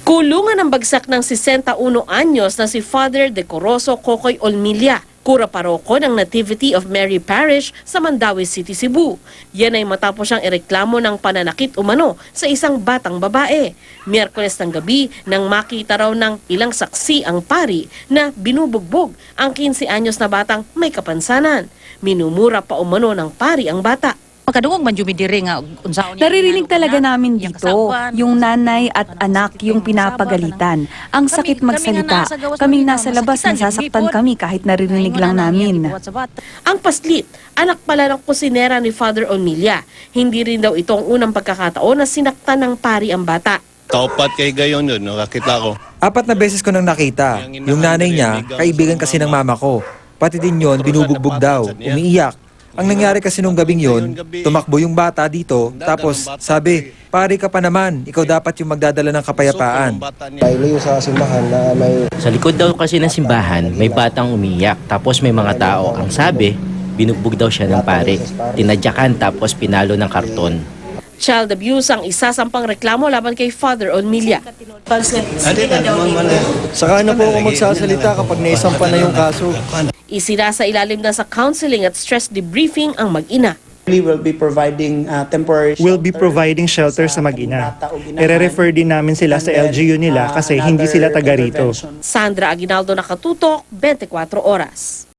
Kulungan ang bagsak ng 61 anyos na si Father Decoroso Cocoy Olmilla, kura paroko ng Nativity of Mary Parish sa Mandaue City, Cebu. Yan ay matapos siyang ireklamo ng pananakit umano sa isang batang babae. Miyerkules ng gabi nang makita raw ng ilang saksi ang pari na binubugbog ang 15 anyos na batang may kapansanan. Minumura pa umano ng pari ang bata. Makadungog man jumi diri nga unsaon niya. Naririnig talaga namin dito, yung nanay at anak yung pinapagalitan. Ang sakit magsalita. Kaming nasa labas, nasasaktan kami kahit naririnig lang namin. Ang paslit, anak pala ng kusinera ni Father Olmilla. Hindi rin daw itong unang pagkakataon na sinaktan ng pari ang bata. Kaupat kay gayon yun, nakakita ko. 4 na beses ko nang nakita. Yung nanay niya, kaibigan kasi ng mama ko. Pati din yon, binubugbog daw, umiiyak. Ang nangyari kasi nung gabing yon, tumakbo yung bata dito, tapos sabi, pari ka pa naman, ikaw dapat yung magdadala ng kapayapaan. Layo sa simbahan na may... Sa likod daw kasi ng simbahan, may batang umiyak. Tapos may mga tao. Ang sabi, binugbog daw siya ng pare. Tinadyakan tapos pinalo ng karton. Child abuse ang isasampang reklamo laban kay Father Olmilla. Saka na po ako magsasalita kapag naisampa na yung kaso. Isinasa ilalim na sa counseling at stress debriefing ang mag-ina. We'll be providing temporary We'll be providing shelter sa mag-ina. I-refer din namin sila sa LGU nila kasi hindi sila taga rito. Sandra Aguinaldo, Nakatutok, 24 Oras.